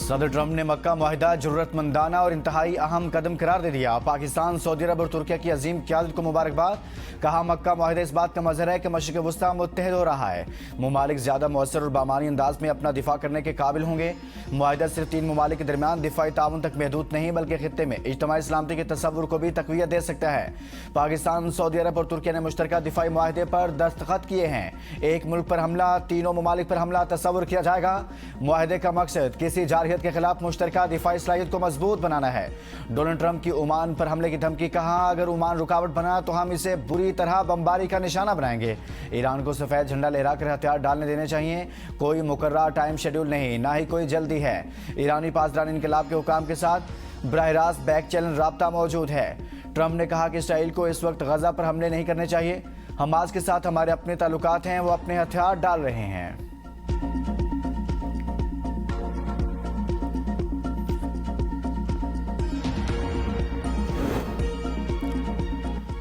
सदर ट्रंप ने मक्का मुआहिदा जरूरतमंदाना और इंतहाई अहम कदम करार दे दिया। पाकिस्तान, सऊदी अरब और तुर्किया की अजीम क़यादत को मुबारकबाद। कहा, मक्का मुआहिदा इस बात का मजहर है कि मशरिक़ वुस्ता मुत्तहिद हो रहा है। मुमालिक ज़्यादा मौसर और बामानी अंदाज में अपना दिफा करने के काबिल होंगे। मुआहिदा सिर्फ 3 मुमालिक के दरमियान दिफाई ताउन तक महदूद नहीं बल्कि खित्ते में इज्तिमाई सलामती के तसव्वुर को भी तक़वियत दे सकता है। पाकिस्तान, सऊदी अरब और तुर्किया ने मुश्तरका दिफाई मुआहिदे पर दस्तखत किए हैं। एक मुल्क पर हमला, तीनों मुमालिक पर हमला तसव्वुर किया जाएगा। मुआहिदे का मकसद किसी जारहियत के खिलाफ मुश्तरका दिफाई सलाहियत को मजबूत बनाना है। डोनाल्ड ट्रंप की ओमान पर हमले की धमकी। कहा, अगर ओमान रुकावट बना तो हम इसे बुरी तरह बमबारी का निशाना बनाएंगे। ईरान को सफेद झंडा लहराकर हथियार डालने देने चाहिए। कोई मुकर्रर टाइम शेड्यूल नहीं, ना ही कोई जल्दी है। ईरानी पासदार इनकलाब के हुकाम के साथ बराह रास्त बैक चैनल राब्ता मौजूद है। ट्रंप ने कहा कि इसराइल को इस वक्त गजा पर हमले नहीं करने चाहिए। हमास के साथ हमारे अपने ताल्लुकात हैं, वो अपने हथियार डाल रहे हैं।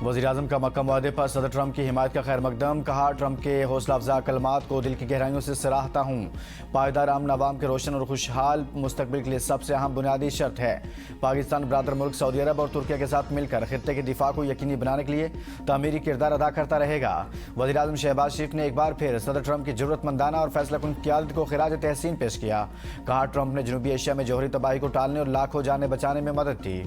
वज़ीर-ए-आज़म का मक्का मुआहदे पर सदर ट्रंप की हिमायत का खैर मकदम। कहा, ट्रंप के हौसला अफजा कलमात को दिल की गहराइयों से सराहता हूँ। पायदार अमन अवाम के रोशन और खुशहाल मुस्तकबिल के लिए सबसे अहम बुनियादी शर्त है। पाकिस्तान ब्रादर मुल्क सऊदी अरब और तुर्किया के साथ मिलकर खित्ते के दिफा को यकीनी बनाने के लिए तामीरी किरदार अदा करता रहेगा। वज़ीर-ए-आज़म शहबाज शरीफ ने एक बार फिर सदर ट्रंप की जरूरतमंदाना और फैसलाकुन क़यादत को खिराज तहसीन पेश किया। कहा, ट्रंप ने जनूबी एशिया में जौहरी तबाही को टालने और लाखों जानें बचाने में मदद दी।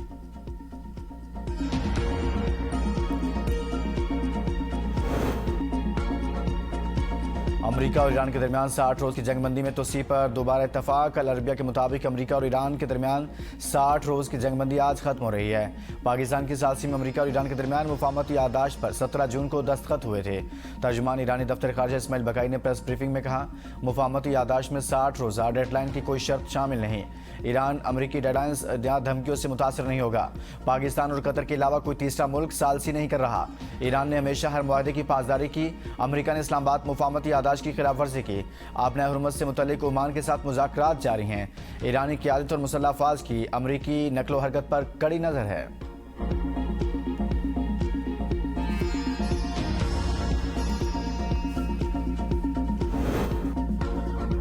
अमरीका और ईरान के दरमियान 60 रोज़ की जंगबंदी में तोसी पर दोबारा इत्तफाक। अल अरबिया के मुताबिक अमरीका और ईरान के दरमियान 60 रोज़ की जंगबंदी आज खत्म हो रही है। पाकिस्तान की सालसी में अमरीका और ईरान के दरमियान मुफाहमती याददाश्त पर 17 जून को दस्तखत हुए थे। तर्जुमान ईरानी दफ्तर खारजा इस्माइल बकाई ने प्रेस ब्रीफिंग में कहा, मुफाहमती याददाश्त में 60 रोज़ा डेडलाइन की कोई शर्त शामिल नहीं। ईरान अमरीकी डेडलाइंस या धमकियों से मुतासर नहीं होगा। पाकिस्तान और कतर के अलावा कोई तीसरा मुल्क सालसी नहीं कर रहा। ईरान ने हमेशा हर मुआहदे की पासदारी की। अमरीका ने इस्लामाबाद मुफाहमती याददाश्त की खिलाफ वर्जी की। आपने हुर्मत से मुतल्लिक ओमान के साथ मुज़ाकरात जारी हैं। ईरानी क़यादत और मुसल्लह अफ़वाज की अमरीकी नकलो हरकत पर कड़ी नज़र है।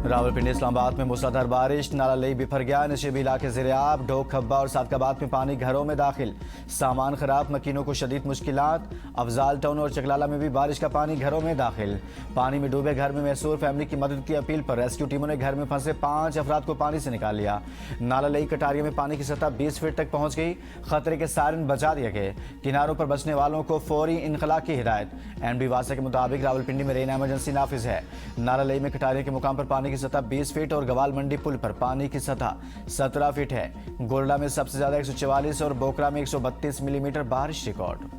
रावलपिंडी इस्लामाबाद में मूसलाधार बारिश, नाला लई बिफर गया। नशीबी इलाके ज़ेरे-आब, ढोक खब्बा और सादकाबाद में पानी घरों में दाखिल। सामान खराब, मकीनों को शदीद मुश्किलात। अफजाल टाउन और चकलाला में भी बारिश का पानी घरों में दाखिल। पानी में डूबे घर में मैसूर फैमिली की मदद की अपील पर रेस्क्यू टीमों ने घर में फंसे 5 अफराद को पानी से निकाल लिया। नाला लई कटारिया में पानी की सतह 20 फीट तक पहुंच गई। खतरे के सायरन बचा दिए गए। किनारों पर बचने वालों को फौरी इनखला की हिदायत। एमडी वासा के मुताबिक रावलपिंडी में रेन एमरजेंसी नाफिज है। नाला लई में कटारिया के मुकाम पर पानी की सतह 20 फीट और गवाल मंडी पुल पर पानी की सतह 17 फीट है। गोरडा में सबसे ज्यादा 144 और बोकरा में 132 मिलीमीटर बारिश रिकॉर्ड।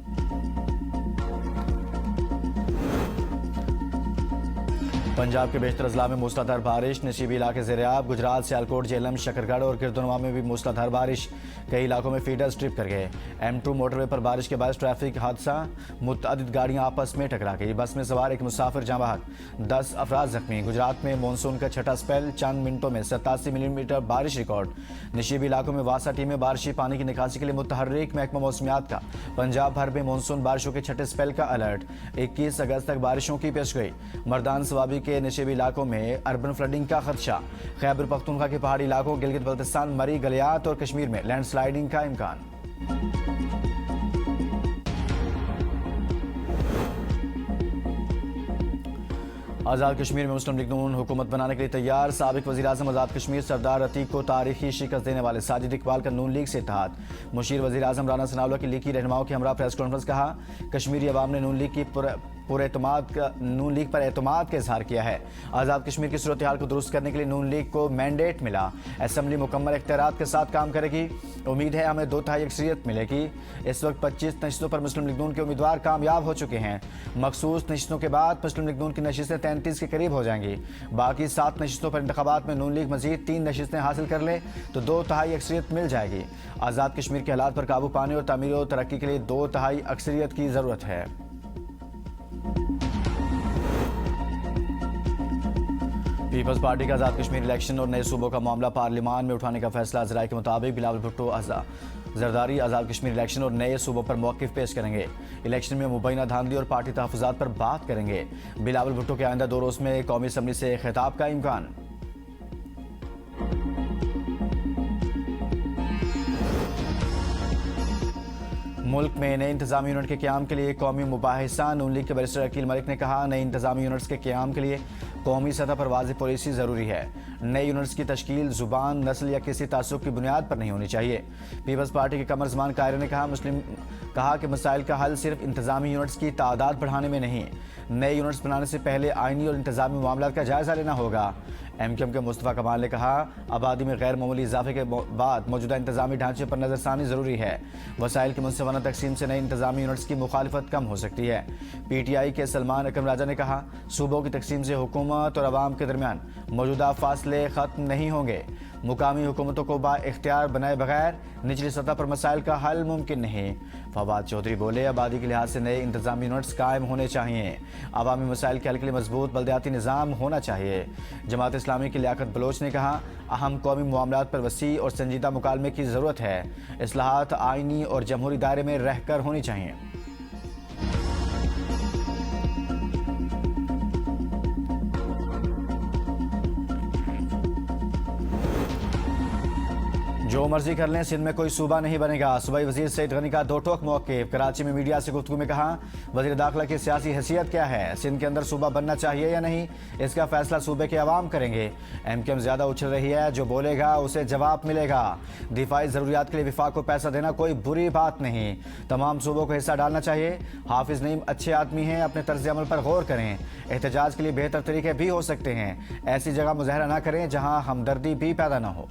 पंजाब के बेशतर अजला में मूसलाधार बारिश। नशीबी इलाके ज़ेरे-आब, गुजरात, सियालकोट, जेहलम, शकरगढ़ और किरदुनवा में भी मूसलाधार बारिश। कई इलाकों में फीडर्स ट्रिप कर गए। M2 मोटरवे पर बारिश के बाद ट्रैफिक हादसा, मुतअद्दिद गाड़ियां आपस में टकरा गई। बस में सवार एक मुसाफिर जाँ बहक, 10 अफराद जख्मी। गुजरात में मानसून का छठा स्पेल, चंद मिनटों में 87 मिलीमीटर बारिश रिकॉर्ड। नशीबी इलाकों में वासा टीमें बारिशी पानी की निकासी के लिए मुतहर्रिक। महकमा मौसमियात का पंजाब भर में मानसून बारिशों के छठे स्पेल का अलर्ट। 21 अगस्त तक बारिशों की पेशगोई। मर्दान सवाबी के नशीबी इलाकों में अर्बन फ्लडिंग का खदशा। खैबर पख्तूनख्वा के पहाड़ी इलाकों, गिलगित बल्तिस्तान, मरी, गलियात और कश्मीर में लैंडस्लाइडिंग का इम्कान। आज़ाद कश्मीर में मुस्लिम लीग नून हुकूमत बनाने के लिए तैयार। साबिक वज़ीर-ए-आज़म आज़ाद कश्मीर सरदार अतीक को तारीखी शिकस्त देने वाले साजिद इकबाल का नून लीग से इत्तेहाद। मुशीर वज़ीर-ए-आज़म राना सनाउल्लाह की लीगी रहनुमाओं के हमरा प्रेस कॉन्फ्रेंस। कहा, कश्मीरी अवाम ने नून लीग पर एतमाद का इजहार किया है। आज़ाद कश्मीर की सूरत हाल को दुरुस्त करने के लिए नून लीग को मैंडेट मिला। असेंबली मुकम्मल इख्तियारात के साथ काम करेगी। उम्मीद है हमें 2/3 अक्सरियत मिलेगी। इस वक्त 25 नशिस्तों पर मुस्लिम लीग नून के उम्मीदवार कामयाब हो चुके हैं। मखसूस नशिस्तों के बाद मुस्लिम लीग नून की नशिस्तें 33 के करीब हो जाएंगी। बाकी 7 नशिस्तों पर इंतखाबात में नून लीग मजीद 3 नशिस्तें हासिल कर ले तो 2/3 अक्सरियत मिल जाएगी। आज़ाद कश्मीर के हालात पर काबू पाने और तामीर और तरक्की के लिए 2/3 अक्सरियत की ज़रूरत है। पीपल्स पार्टी का आज़ाद कश्मीर इलेक्शन और नए सूबों का मामला पार्लियामान में उठाने का फैसला। ज़राए के मुताबिक बिलावल भुट्टो जरदारी आज़ाद कश्मीर इलेक्शन और नए सूबों पर मौक़िफ़ पेश करेंगे। इलेक्शन में मुबैना धांधली और पार्टी तहफ़्फ़ुज़ात पर बात करेंगे। बिलावल भुट्टो के आइंदा 2 रोज़ में कौमी असम्बली से खिताब का इम्कान। मुल्क में नए इंतजामी यूनिट के क़याम के लिए कौमी मुबाहिसा। नून लीग के बैरिस्टर अकील मलिक ने कहा, नए इंतजामी यूनिट्स के क़याम के लिए कौमी सतह पर वाज़ेह पॉलिसी ज़रूरी है। नए यूनिट्स की तश्कील ज़ुबान, नस्ल या किसी तासुब की बुनियाद पर नहीं होनी चाहिए। पीपल्स पार्टी के कमर ज़मान कायरे ने कहा कि मसाइल का हल सिर्फ इंतजामी यूनिट्स की तादाद बढ़ाने में नहीं, नए यूनिट्स बनाने से पहले आइनी और इंतजामी मामलात का जायज़ा लेना होगा। MQM के मुस्तफ़ा कमाल ने कहा, आबादी में गैर मामूली इजाफे के बाद मौजूदा इंतजामी ढांचे पर नज़रसानी ज़रूरी है। वसाइल की मुनसिफाना तकसीम से नई इंतजामी यूनिट्स की मुखालिफत कम हो सकती है। PTI के सलमान अकरम राजा ने कहा, सूबों की तकसीम से हुकूमत और अवाम के दरमियान मौजूदा फासले ख़त्म नहीं होंगे। मुकामी हुकूमतों को बाइख्तियार बनाए बगैर निचली सतह पर मसाइल का हल मुमकिन नहीं। फवाद चौधरी बोले, आबादी के लिहाज से नए इंतजामी यूनिट्स कायम होने चाहिए। अवामी मसाइल के हल के लिए मजबूत बल्दियाती निज़ाम होना चाहिए। जमात इस्लामी की लियाकत बलोच ने कहा, अहम कौमी मामलात पर वसी और संजीदा मुकालमे की ज़रूरत है। इस्लाहात आइनी और जमहूरी दायरे में रहकर होनी चाहिए। जो मर्जी कर लें, सिंध में कोई सूबा नहीं बनेगा। सूबाई वजीर सईद गनी का दो टोक मौक़िफ़। कराची में मीडिया से गुफ्तगू में कहा, वज़ीर दाखिला की सियासी हैसियत क्या है, सिंध के अंदर सूबा बनना चाहिए या नहीं, इसका फैसला सूबे के अवाम करेंगे। MQM ज़्यादा उछल रही है, जो बोलेगा उसे जवाब मिलेगा। दिफाई ज़रूरियात के लिए विफाक को पैसा देना कोई बुरी बात नहीं, तमाम सूबों को हिस्सा डालना चाहिए। हाफिज़ नईम अच्छे आदमी हैं, अपने तर्ज अमल पर गौर करें। एहतजाज के लिए बेहतर तरीके भी हो सकते हैं। ऐसी जगह मुजाहरा ना करें जहाँ हमदर्दी भी पैदा ना हो।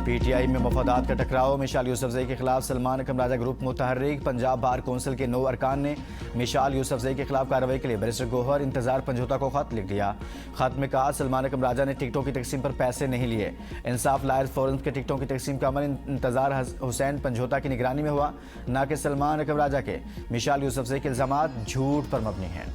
PTI में मफादात का टकराव। मिशाल यूसुफजई के खिलाफ सलमान अकरम राजा ग्रुप मुतहर्रिक। पंजाब बार कौंसिल के 9 अरकान ने मिशाल यूसुफजई के खिलाफ कार्रवाई के लिए बैरिस्टर गौहर इंतजार पंजोता को खत लिख दिया। खत में कहा, सलमान अकरम राजा ने टिकटों की तकसीम पर पैसे नहीं लिए। इंसाफ लायर्स फोरम के टिकटों की तकसीम का अमल इंतजार हुसैन पंजोता की निगरानी में हुआ, न कि सलमान अकरम राजा के। मिशाल यूसुफजई के इल्जामात झूठ पर मबनी हैं।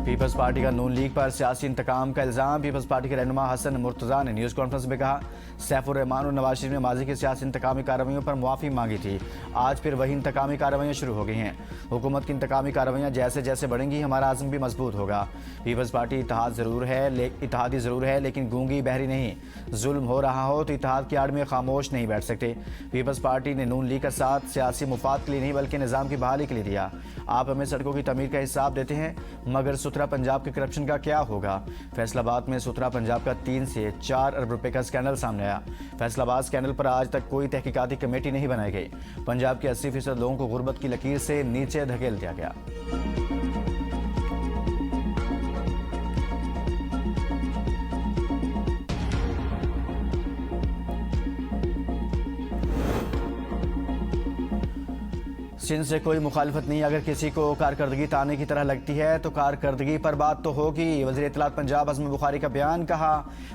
पीपल्स पार्टी का नून लीग पर सियासी इंतकाम का इल्जाम। पीपल्स पार्टी के रहनुमा हसन मुर्तज़ा ने न्यूज़ कॉन्फ्रेंस में कहा, सैफुर रहमान और नवाज शरीफ ने माजी की सियासी इंतकामी कार्रवाइयों पर मुआफ़ी मांगी थी। आज फिर वही इंतकामी कार्रवाइयाँ शुरू हो गई हैं। हुकूमत की इंतकामी कार्रवाइयाँ जैसे जैसे बढ़ेंगी, हमारा आज़म भी मजबूत होगा। पीपल्स पार्टी इत्तेहादी ज़रूर है, लेकिन गूंगी बहरी नहीं। जुल्म हो रहा हो तो इत्तेहाद की आड़ में खामोश नहीं बैठ सकते। पीपल्स पार्टी ने नून लीग का साथ सियासी मुफाद के लिए नहीं, बल्कि निज़ाम की बहाली के लिए दिया। आप हमें सड़कों की तमीर का हिसाब देते हैं, मगर सुथरा पंजाब के करप्शन का क्या होगा। फैसलाबाद में सुथरा पंजाब का 3 से 4 अरब रुपए का स्कैंडल सामने आया। फैसलाबाद स्कैंडल पर आज तक कोई तहकीकाती कमेटी नहीं बनाई गई। पंजाब के 80% लोगों को गुर्बत की लकीर से नीचे धकेल दिया गया। सिंध से कोई मुखालिफत नहीं। अगर किसी को कारकर्दगी ताने की तरह लगती है तो कारकर्दगी पर बात तो होगी। वज़ीर इत्तलात पंजाब आज़म बुखारी का बयान। कहा,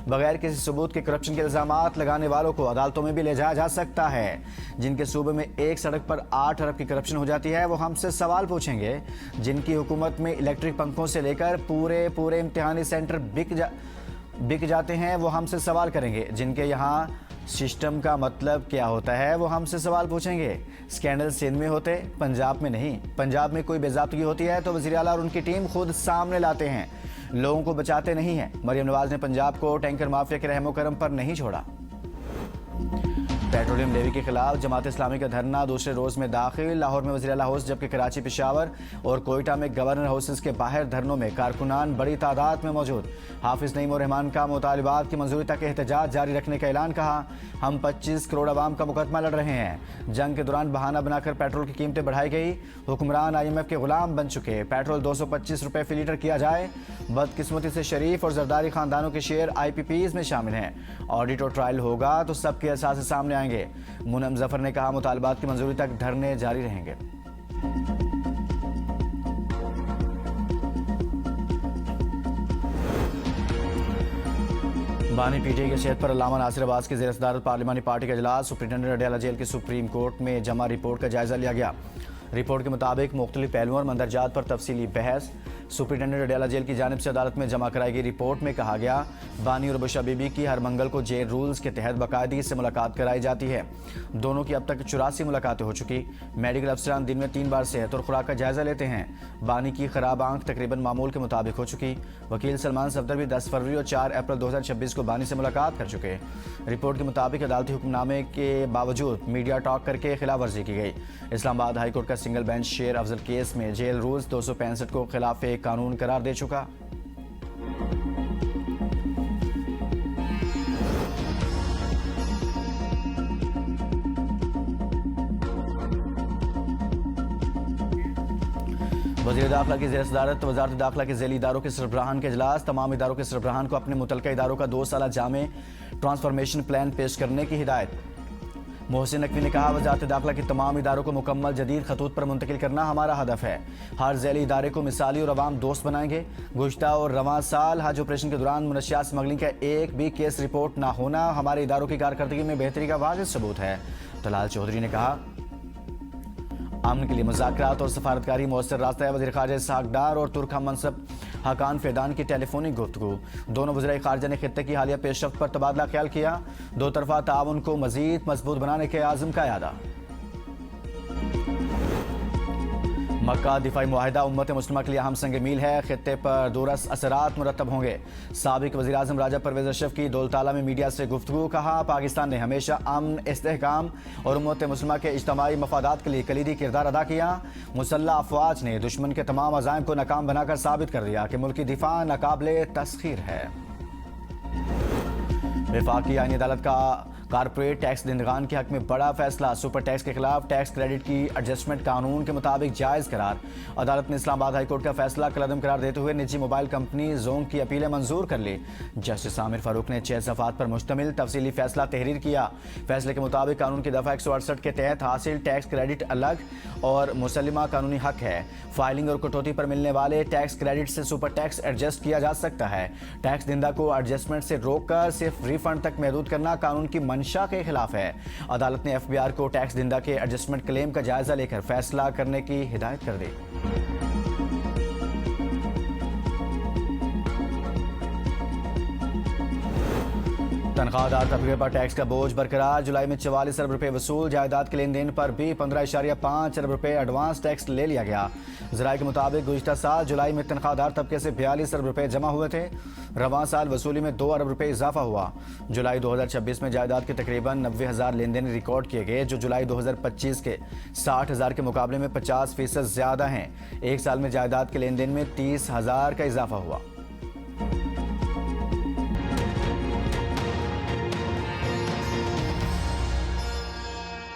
बगैर किसी सबूत के करप्शन के इल्ज़ामात लगाने वालों को अदालतों में भी ले जाया जा सकता है। जिनके सूबे में एक सड़क पर 8 अरब की करप्शन हो जाती है, वो हमसे सवाल पूछेंगे। जिनकी हुकूमत में इलेक्ट्रिक पंखों से लेकर पूरे इम्तिहानी सेंटर बिक जाते हैं, वो हमसे सवाल करेंगे। जिनके यहाँ सिस्टम का मतलब क्या होता है, वो हमसे सवाल पूछेंगे। स्कैंडल सिंध में होते, पंजाब में नहीं। पंजाब में कोई बेज़ाब्तगी होती है तो वज़ीर आला और उनकी टीम खुद सामने लाते हैं, लोगों को बचाते नहीं हैं। मरियम नवाज ने पंजाब को टैंकर माफिया के रहमो करम पर नहीं छोड़ा। पेट्रोलियम लेवी के खिलाफ जमात इस्लामी का धरना दूसरे रोज़ में दाखिल। लाहौर में वज़ीर आला हाउस, जबकि कराची, पेशावर और कोयटा में गवर्नर हाउसेस के बाहर धरनों में कारकुनान बड़ी तादाद में मौजूद। हाफिज़ नईम और रहमान का मुतालिबात की मंजूरी तक एहतजाज जारी रखने का ऐलान। कहा, हम 25 करोड़ आवाम का मुकदमा लड़ रहे हैं। जंग के दौरान बहाना बनाकर पेट्रोल की कीमतें बढ़ाई गई। हुक्मरान IMF के गुलाम बन चुके। पेट्रोल 225 रुपये फी लीटर किया जाए। बदकिस्मती से शरीफ और जरदारी खानदानों के शेयर IPPs में शामिल हैं। ऑडिट और ट्रायल होगा तो सबके एहसास सामने आएंगे। मुनम जफर ने कहा, मुतालबात की मंजूरी तक धरने जारी रहेंगे। बानी PTI के शहद पर अल्लामा नासिर अब्बास की ज़ेर सदारत पार्लिमानी पार्टी का इजलास। सुप्रिंटेंडेंट अडयाला जेल की सुप्रीम कोर्ट में जमा रिपोर्ट का जायजा लिया गया। रिपोर्ट के मुताबिक मुख्तलिफ पहलुओं और मंदरजात पर तफसीली बहस। सुप्रिंटेंडेंट अडयाला जेल की जानिब से अदालत में जमा कराई गई रिपोर्ट में कहा गया, बानी और बुशरा बीबी की हर मंगल को जेल रूल्स के तहत बाकायदगी से मुलाकात कराई जाती है। दोनों की अब तक 84 मुलाकातें हो चुकी। मेडिकल अफसरान दिन में 3 बार सेहत और खुराक का जायजा लेते हैं। बानी की खराब आंख तकरीबन मामूल के मुताबिक हो चुकी। वकील सलमान सफदर भी 10 फरवरी और 4 अप्रैल 2026 को बानी से मुलाकात कर चुके। रिपोर्ट के मुताबिक अदालती हुक्मनामे के बावजूद मीडिया टॉक करके खिलाफ वर्जी की गई। इस्लामाबाद हाई कोर्ट का सिंगल बेंच शेर अफजल केस में जेल रूल्स 265 को खिलाफ कानून करार दे चुका। वज़ीर दाखिला की ज़ेर सदारत वज़ारत दाखिला के ज़ैली इदारों के सरबराहान के इजलास। तमाम इदारों के सरबराहान को अपने मुतल्लिका इदारों का 2 साला जामे ट्रांसफॉर्मेशन प्लान पेश करने की हिदायत। मोहसिन नकवी ने कहा, वज़ारत दाखिला के तमाम इदारों को मुकम्मल जदीद खतूत पर मुंतकिल करना हमारा हदफ है। हर ज़ैली इदारे को मिसाली और अवाम दोस्त बनाएंगे। गुज़श्ता और रवां साल हज ऑपरेशन के दौरान मुनशियात स्मगलिंग का एक भी केस रिपोर्ट ना होना हमारे इदारों की कारकर्दगी में बेहतरी का वाज़िह सबूत है। तलाल चौधरी ने कहा, अमन के लिए मुज़ाकरात और सफारतकारी मौसर रास्ता है। वज़ीर ख़ारजा इसहाक डार और तुर्क हम मनसब हकान फैदान की टेलीफोनिक गुफ्तगू। दोनों वज़ीर ख़ारजा ने खित्ते की हालिया पेशरफ्त पर तबादला ख्याल किया। 2 तरफ़ा ताउन को मज़ीद मजबूत बनाने के आज़म का यादा। मक्का दिफाई मुआहिदा उम्मत मुस्लिमा के लिए अहम संग मील है। खित्ते पर दूरस असरात मुरतब होंगे। साबिक वज़ीर आज़म राजा परवेज़ अशरफ की दौलताला में मीडिया से गुफ्तगू। कहा, पाकिस्तान ने हमेशा अमन, इस्तेहकाम और उम्मत मुस्लिमा के इज्तिमाई मफादात के लिए कलीदी किरदार अदा किया। मुसल्लह अफवाज ने दुश्मन के तमाम अज़ाइम को नाकाम बनाकर साबित कर दिया कि मुल्की दिफा नाकाबिले तस्खीर है। वफाकी आईनी अदालत का कारपोरेट टैक्स देनदारान के हक में बड़ा फैसला। सुपर टैक्स के खिलाफ टैक्स क्रेडिट की एडजस्टमेंट कानून के मुताबिक जायज़ करार। अदालत ने इस्लामाबाद हाई कोर्ट का फैसला कलअदम करार देते हुए निजी मोबाइल कंपनी जोंग की अपीलें मंजूर कर ली। जस्टिस आमिर फारूक ने 6 सफ़ात पर मुश्तमिल तफसीली फैसला तहरीर किया। फैसले के मुताबिक कानून की दफ़ा 168 के तहत हासिल टैक्स क्रेडिट अलग और मुसल्लिमा कानूनी हक है। फाइलिंग और कटौती पर मिलने वाले टैक्स क्रेडिट से सुपर टैक्स एडजस्ट किया जा सकता है। टैक्स दिंदा को एडजस्टमेंट से रोककर सिर्फ रिफंड तक महदूद करना कानून की मंशा के खिलाफ है। अदालत ने एफबीआर को टैक्स दिंदा के एडजस्टमेंट क्लेम का जायजा लेकर फैसला करने की हिदायत कर दी। तनख्वाहदार तबके पर टैक्स का बोझ बरकरार। जुलाई में 44 अरब रुपए वसूल। जायदाद के लेन देन पर भी 15.5 अरब रुपए एडवांस टैक्स ले लिया गया। ज़राए के मुताबिक गुज़िश्ता साल जुलाई में तनख्वाहदार तबके से 42 अरब रुपए जमा हुए थे। रवां साल वसूली में 2 अरब रुपए इजाफा हुआ। जुलाई 2026 में जायदाद के तकरीबन 90,000 लेन देन रिकॉर्ड किए गए, जो जुलाई 2025 के 60,000 के मुकाबले में 50% ज़्यादा हैं। एक साल में जायदाद के लेन देन में 30,000 का इजाफा हुआ।